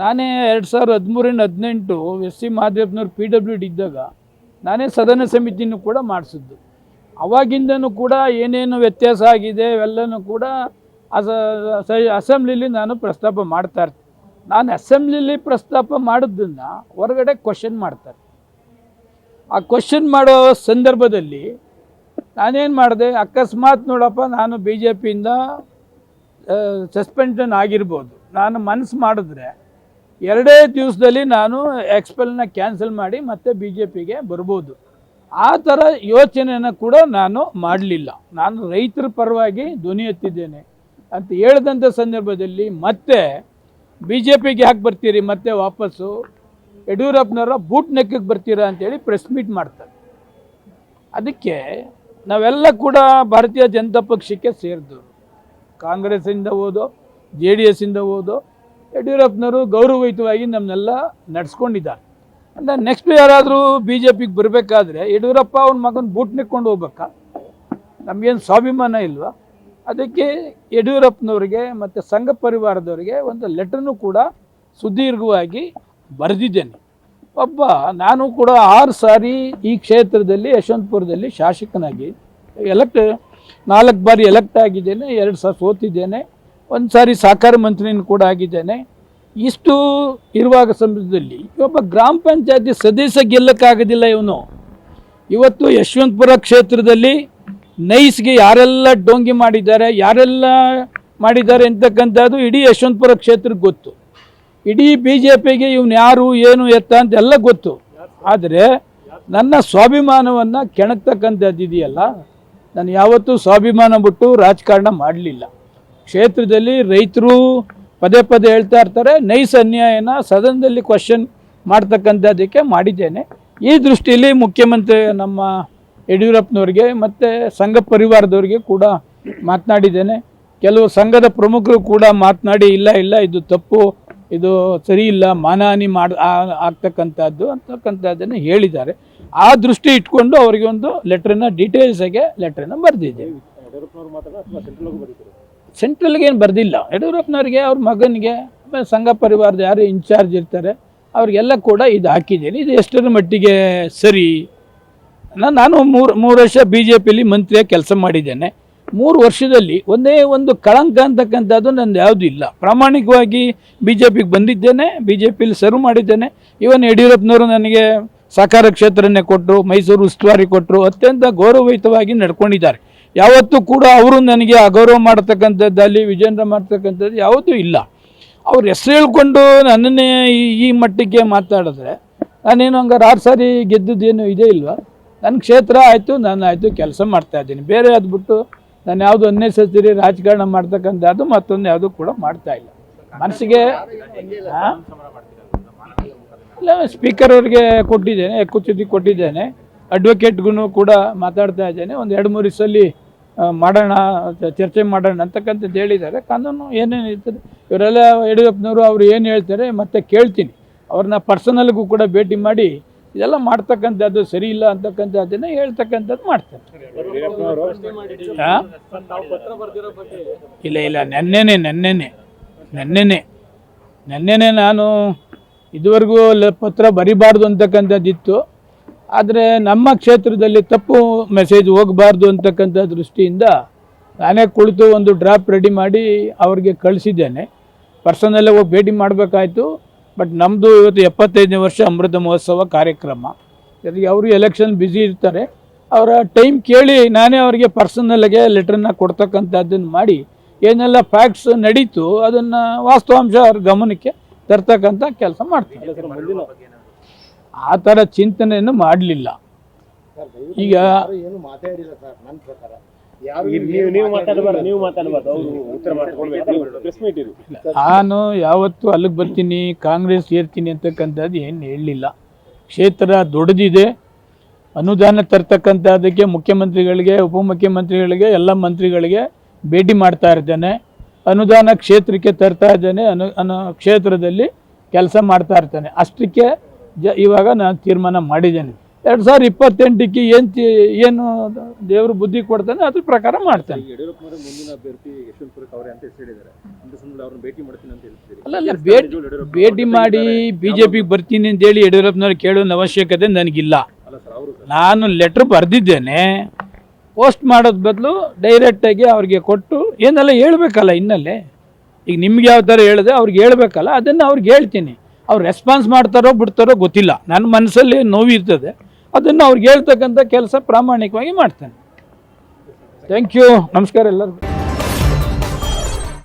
ನಾನೇ 2013-18 S C ಮಹದೇವಪ್ಪನವ್ರು PWD ಇದ್ದಾಗ ನಾನೇ ಸದನ ಸಮಿತಿನೂ ಕೂಡ ಮಾಡಿಸಿದ್ದು. ಅವಾಗಿಂದನೂ ಕೂಡ ಏನೇನು ವ್ಯತ್ಯಾಸ ಆಗಿದೆ ಅವೆಲ್ಲನೂ ಕೂಡ ಅಸೆಂಬ್ಲಿಲಿ ನಾನು ಪ್ರಸ್ತಾಪ ಮಾಡ್ತಾ ಇರ್ತೀನಿ. ನಾನು ಅಸೆಂಬ್ಲಿಲಿ ಪ್ರಸ್ತಾಪ ಮಾಡೋದನ್ನು ಹೊರಗಡೆ ಕ್ವಶನ್ ಮಾಡ್ತಾರೆ. ಆ ಕ್ವಶನ್ ಮಾಡೋ ಸಂದರ್ಭದಲ್ಲಿ ನಾನೇನು ಮಾಡಿದೆ, ಅಕಸ್ಮಾತ್ ನೋಡಪ್ಪ ನಾನು BJPಯಿಂದ ಸಸ್ಪೆನ್ಷನ್ ಆಗಿರ್ಬೋದು, ನಾನು ಮನಸ್ಸು ಮಾಡಿದ್ರೆ 2 ದಿವಸದಲ್ಲಿ ನಾನು ಎಕ್ಸ್ಪೆಲ್ನ ಕ್ಯಾನ್ಸಲ್ ಮಾಡಿ ಮತ್ತೆ BJPಗೆ ಬರ್ಬೋದು. ಆ ಥರ ಯೋಚನೆಯನ್ನು ಕೂಡ ನಾನು ಮಾಡಲಿಲ್ಲ. ನಾನು ರೈತರ ಪರವಾಗಿ ಧ್ವನಿ ಎತ್ತಿದ್ದೇನೆ ಅಂತ ಹೇಳಿದಂಥ ಸಂದರ್ಭದಲ್ಲಿ ಮತ್ತೆ BJPಗೆ ಯಾಕೆ ಬರ್ತೀರಿ, ಮತ್ತೆ ವಾಪಸ್ಸು ಯಡಿಯೂರಪ್ಪನವರ ಬೂಟ್ ನೆಕ್ಕಿಗೆ ಬರ್ತೀರಾ ಅಂತೇಳಿ ಪ್ರೆಸ್ ಮೀಟ್ ಮಾಡ್ತಾರೆ. ಅದಕ್ಕೆ ನಾವೆಲ್ಲ ಕೂಡ ಭಾರತೀಯ ಜನತಾ ಪಕ್ಷಕ್ಕೆ ಸೇರಿದವರು, ಕಾಂಗ್ರೆಸ್ಸಿಂದ ಹೋದೋ JDS ಇಂದ ಹೋದೋ ಯಡಿಯೂರಪ್ಪನವರು ಗೌರವಯುತವಾಗಿ ನಮ್ಮನ್ನೆಲ್ಲ ನಡೆಸ್ಕೊಂಡಿದ್ದಾರೆ. ಅಂದರೆ ನೆಕ್ಸ್ಟ್ ಯಾರಾದರೂ BJPಗೆ ಬರಬೇಕಾದ್ರೆ ಯಡಿಯೂರಪ್ಪ ಅವ್ನ ಮಗನ ಬೂಟ್ ನೆಕ್ಕೊಂಡು ಹೋಗ್ಬೇಕಾ? ನಮಗೇನು ಸ್ವಾಭಿಮಾನ ಇಲ್ವಾ? ಅದಕ್ಕೆ ಯಡಿಯೂರಪ್ಪನವ್ರಿಗೆ ಮತ್ತು ಸಂಘ ಪರಿವಾರದವರಿಗೆ ಒಂದು ಲೆಟರ್ನು ಕೂಡ ಸುದೀರ್ಘವಾಗಿ ಬರೆದಿದ್ದೇನೆ. ನಾನು ಕೂಡ 6 ಸಾರಿ ಈ ಕ್ಷೇತ್ರದಲ್ಲಿ ಯಶವಂತಪುರದಲ್ಲಿ ಶಾಸಕನಾಗಿ 4 ಬಾರಿ ಎಲೆಕ್ಟ್ ಆಗಿದ್ದೇನೆ, 2 ಸಾರಿ ಸೋತಿದ್ದೇನೆ, 1 ಸಾರಿ ಸಹಕಾರ ಮಂತ್ರಿನೂ ಕೂಡ ಆಗಿದ್ದೇನೆ. ಇಷ್ಟು ಇರುವಾಗ ಸಂದರ್ಭದಲ್ಲಿ ಒಬ್ಬ ಗ್ರಾಮ ಪಂಚಾಯತಿ ಸದಸ್ಯ ಗೆಲ್ಲಕ್ಕಾಗೋದಿಲ್ಲ ಇವನು. ಇವತ್ತು ಯಶವಂತಪುರ ಕ್ಷೇತ್ರದಲ್ಲಿ ನೈಸ್ಗೆ ಯಾರೆಲ್ಲ ಡೋಂಗಿ ಮಾಡಿದ್ದಾರೆ ಅಂತಕ್ಕಂಥದ್ದು ಇಡೀ ಯಶವಂತಪುರ ಕ್ಷೇತ್ರಕ್ಕೆ ಗೊತ್ತು. ಇಡೀ BJPಗೆ ಇವನು ಯಾರು ಏನು ಎತ್ತ ಅಂತೆಲ್ಲ ಗೊತ್ತು. ಆದರೆ ನನ್ನ ಸ್ವಾಭಿಮಾನವನ್ನು ಕೆಣಕ್ತಕ್ಕಂಥದ್ದು ಇದೆಯಲ್ಲ, ನಾನು ಯಾವತ್ತೂ ಸ್ವಾಭಿಮಾನ ಬಿಟ್ಟು ರಾಜಕಾರಣ ಮಾಡಲಿಲ್ಲ. ಕ್ಷೇತ್ರದಲ್ಲಿ ರೈತರು ಪದೇ ಹೇಳ್ತಾ ಇರ್ತಾರೆ, ನೈಸ್ ಅನ್ಯಾಯನ ಸದನದಲ್ಲಿ ಕ್ವಶನ್ ಮಾಡ್ತಕ್ಕಂಥದ್ದಕ್ಕೆ ಮಾಡಿದ್ದೇನೆ. ಈ ದೃಷ್ಟಿಯಲ್ಲಿ ಮುಖ್ಯಮಂತ್ರಿ ನಮ್ಮ ಯಡಿಯೂರಪ್ಪನವ್ರಿಗೆ ಮತ್ತು ಸಂಘ ಪರಿವಾರದವ್ರಿಗೆ ಕೂಡ ಮಾತನಾಡಿದ್ದೇನೆ. ಕೆಲವು ಸಂಘದ ಪ್ರಮುಖರು ಕೂಡ ಮಾತನಾಡಿ ಇಲ್ಲ ಇದು ತಪ್ಪು, ಇದು ಸರಿ ಇಲ್ಲ, ಮಾನಹಾನಿ ಆಗ್ತಕ್ಕಂಥದ್ದನ್ನು ಹೇಳಿದ್ದಾರೆ. ಆ ದೃಷ್ಟಿ ಇಟ್ಕೊಂಡು ಅವರಿಗೆ ಒಂದು ಡೀಟೇಲ್ಸಾಗೆ ಲೆಟ್ರನ್ನ ಬರೆದಿದ್ದೇವೆ. ಸೆಂಟ್ರಲ್ಗೆ ಏನು ಬರೆದಿಲ್ಲ, ಯಡಿಯೂರಪ್ಪನವ್ರಿಗೆ ಅವ್ರ ಮಗನಿಗೆ ಆಮೇಲೆ ಸಂಘ ಪರಿವಾರದ ಯಾರು ಇನ್ಚಾರ್ಜ್ ಇರ್ತಾರೆ ಅವ್ರಿಗೆಲ್ಲ ಕೂಡ ಇದು ಹಾಕಿದ್ದೇನೆ. ಇದು ಎಷ್ಟರ ಮಟ್ಟಿಗೆ ಸರಿ? ನಾನು 3 ವರ್ಷ BJPಲಿ ಮಂತ್ರಿಯಾಗಿ ಕೆಲಸ ಮಾಡಿದ್ದೇನೆ. 3 ವರ್ಷದಲ್ಲಿ ಒಂದೇ ಒಂದು ಕಳಂಕ ಅಂತಕ್ಕಂಥದ್ದು ನಂದು ಯಾವುದೂ ಇಲ್ಲ. ಪ್ರಾಮಾಣಿಕವಾಗಿ BJPಗೆ ಬಂದಿದ್ದೇನೆ, BJPಲಿ ಸರ್ವ್ ಮಾಡಿದ್ದೇನೆ. ಇವನ್ ಯಡಿಯೂರಪ್ಪನವರು ನನಗೆ ಸಹಕಾರ ಕ್ಷೇತ್ರನೇ ಕೊಟ್ಟರು, ಮೈಸೂರು ಉಸ್ತುವಾರಿ ಕೊಟ್ಟರು, ಅತ್ಯಂತ ಗೌರವಯುತವಾಗಿ ನಡ್ಕೊಂಡಿದ್ದಾರೆ. ಯಾವತ್ತೂ ಕೂಡ ಅವರು ನನಗೆ ಅಗೌರವ ಮಾಡ್ತಕ್ಕಂಥದ್ದಲ್ಲಿ ವಿಜೇಂದ್ರ ಮಾಡ್ತಕ್ಕಂಥದ್ದು ಯಾವುದೂ ಇಲ್ಲ. ಅವ್ರ ಹೆಸರು ಹೇಳ್ಕೊಂಡು ನನ್ನನ್ನೇ ಈ ಮಟ್ಟಕ್ಕೆ ಮಾತಾಡಿದ್ರೆ ನಾನೇನು ಹಂಗಾರೆ 6 ಸಾರಿ ಗೆದ್ದುದೇನು ಇದೇ ಇಲ್ವಾ? ನನ್ನ ಕ್ಷೇತ್ರ ಆಯಿತು, ನಾನು ಆಯಿತು, ಕೆಲಸ ಮಾಡ್ತಾಯಿದ್ದೀನಿ. ಬೇರೆ ಅದ್ಬಿಟ್ಟು ನಾನು ಯಾವುದು ಅನ್ನೆಸರಿ ರಾಜಕಾರಣ ಮಾಡ್ತಕ್ಕಂಥದ್ದು ಮತ್ತೊಂದು ಯಾವುದು ಕೂಡ ಮಾಡ್ತಾ ಇಲ್ಲ. ಮನಸ್ಸಿಗೆ ಇಲ್ಲ, ಸ್ಪೀಕರ್ ಅವ್ರಿಗೆ ಕೊಟ್ಟಿದ್ದೇನೆ, ಹಕ್ಕುಚ್ಯುತಿ ಕೊಟ್ಟಿದ್ದೇನೆ, ಅಡ್ವೊಕೇಟ್ಗೂ ಕೂಡ ಮಾತಾಡ್ತಾ ಇದ್ದೇನೆ. ಒಂದು 2-3 ಸಲ ಮಾಡೋಣ, ಚರ್ಚೆ ಮಾಡೋಣ ಅಂತಕ್ಕಂಥದ್ದು ಹೇಳಿದ್ದಾರೆ. ಕಾನೂನು ಏನೇನು ಇರ್ತದೆ ಇವರೆಲ್ಲ ಯಡಿಯೂರಪ್ಪನವರು ಅವ್ರು ಏನು ಹೇಳ್ತಾರೆ ಮತ್ತೆ ಕೇಳ್ತೀನಿ. ಅವ್ರನ್ನ ಪರ್ಸನಲ್ಗೂ ಕೂಡ ಭೇಟಿ ಮಾಡಿ ಇದೆಲ್ಲ ಮಾಡ್ತಕ್ಕಂಥದ್ದು ಸರಿ ಇಲ್ಲ ಅಂತಕ್ಕಂಥದ್ದನ್ನು ಹೇಳ್ತಕ್ಕಂಥದ್ದು ಮಾಡ್ತಾರೆ. ಇಲ್ಲ ನೆನ್ನೆನೆ ನಾನು ಇದುವರೆಗೂ ಪತ್ರ ಬರಿಬಾರ್ದು ಅಂತಕ್ಕಂಥದ್ದಿತ್ತು. ಆದರೆ ನಮ್ಮ ಕ್ಷೇತ್ರದಲ್ಲಿ ತಪ್ಪು ಮೆಸೇಜ್ ಹೋಗಬಾರ್ದು ಅಂತಕ್ಕಂಥ ದೃಷ್ಟಿಯಿಂದ ನಾನೇ ಕುಳಿತು ಒಂದು ಡ್ರಾಫ್ಟ್ ರೆಡಿ ಮಾಡಿ ಅವ್ರಿಗೆ ಕಳಿಸಿದ್ದೇನೆ. ಪರ್ಸನಲ್ಲೇ ಹೋಗಿ ಭೇಟಿ ಮಾಡಬೇಕಾಯ್ತು. ಬಟ್ ನಮ್ಮದು ಇವತ್ತು 75ನೇ ವರ್ಷ ಅಮೃತ ಮಹೋತ್ಸವ ಕಾರ್ಯಕ್ರಮ. ಜೊತೆಗೆ ಅವರು ಎಲೆಕ್ಷನ್ ಬ್ಯುಸಿ ಇರ್ತಾರೆ, ಅವರ ಟೈಮ್ ಕೇಳಿ ನಾನೇ ಅವರಿಗೆ ಪರ್ಸನಲ್ಗೆ ಲೆಟ್ರನ್ನ ಕೊಡ್ತಕ್ಕಂಥದ್ದನ್ನು ಮಾಡಿ ಏನೆಲ್ಲ ಫ್ಯಾಕ್ಟ್ಸ್ ನಡೀತು ಅದನ್ನು ವಾಸ್ತವಾಂಶ ಅವ್ರ ಗಮನಕ್ಕೆ ತರ್ತಕ್ಕಂಥ ಕೆಲಸ ಮಾಡ್ತೀನಿ. ಆ ಥರ ಚಿಂತನೆಯನ್ನು ಮಾಡಲಿಲ್ಲ. ಈಗ ನಾನು ಯಾವತ್ತು ಅಲ್ಲಿಗೆ ಬರ್ತೀನಿ, ಕಾಂಗ್ರೆಸ್ ಸೇರ್ತೀನಿ ಅಂತಕ್ಕಂಥದ್ದು ಏನು ಹೇಳಲಿಲ್ಲ. ಕ್ಷೇತ್ರ ದೊಡ್ಡದಿದೆ, ಅನುದಾನ ತರ್ತಕ್ಕಂಥದ್ದಕ್ಕೆ ಮುಖ್ಯಮಂತ್ರಿಗಳಿಗೆ, ಉಪಮುಖ್ಯಮಂತ್ರಿಗಳಿಗೆ, ಎಲ್ಲ ಮಂತ್ರಿಗಳಿಗೆ ಭೇಟಿ ಮಾಡ್ತಾ ಇರ್ತೇನೆ. ಅನುದಾನ ಕ್ಷೇತ್ರಕ್ಕೆ ತರ್ತಾ ಇದ್ದೇನೆ, ಕ್ಷೇತ್ರದಲ್ಲಿ ಕೆಲಸ ಮಾಡ್ತಾ ಇರ್ತೇನೆ. ಅಷ್ಟಕ್ಕೆ ಇವಾಗ ನಾನು ತೀರ್ಮಾನ ಮಾಡಿದ್ದೇನೆ. 2028ಕ್ಕೆ ಏನು ದೇವರು ಬುದ್ಧಿ ಕೊಡ್ತಾನೆ ಅದ್ರ ಪ್ರಕಾರ ಮಾಡ್ತಾನೆ. ಯಡಿಯೂರಪ್ಪನವರ ಮುಂದಿನ ಅಭ್ಯರ್ಥಿ ಯಶವಂತಪುರಕ್ಕೆ ಅವರೇ ಅಂತ ಹೇಳಿದ್ದಾರೆ. ಅವ್ರನ್ನ ಭೇಟಿ ಮಾಡ್ತೀನಿ ಅಂತ ಹೇಳ್ತೀರಿ? ಅಲ್ಲ, ಭೇಟಿ ಮಾಡಿ BJPಗೆ ಬರ್ತೀನಿ ಅಂತೇಳಿ ಯಡಿಯೂರಪ್ಪನವ್ರು ಕೇಳೋ ಅವಶ್ಯಕತೆ ನನಗಿಲ್ಲ. ನಾನು ಲೆಟ್ರ್ ಬರೆದಿದ್ದೇನೆ. ಪೋಸ್ಟ್ ಮಾಡೋದ್ ಬದಲು ಡೈರೆಕ್ಟಾಗಿ ಅವ್ರಿಗೆ ಕೊಟ್ಟು ಏನೆಲ್ಲ ಹೇಳ್ಬೇಕಲ್ಲ. ಇನ್ನಲ್ಲೇ ಈಗ ನಿಮ್ಗೆ ಯಾವ ಥರ ಹೇಳಿದೆ ಅವ್ರಿಗೆ ಹೇಳ್ಬೇಕಲ್ಲ, ಅದನ್ನು ಅವ್ರಿಗೆ ಹೇಳ್ತೀನಿ. ಅವ್ರು ರೆಸ್ಪಾನ್ಸ್ ಮಾಡ್ತಾರೋ ಬಿಡ್ತಾರೋ ಗೊತ್ತಿಲ್ಲ. ನನ್ನ ಮನಸ್ಸಲ್ಲಿ ನೋವಿರ್ತದೆ, ಅದನ್ನು ಅವ್ರಿಗೆ ಹೇಳ್ತಕ್ಕಂಥ ಕೆಲಸ ಪ್ರಾಮಾಣಿಕವಾಗಿ ಮಾಡ್ತೇನೆ. Thank you. ನಮಸ್ಕಾರ ಎಲ್ಲರಿಗೂ.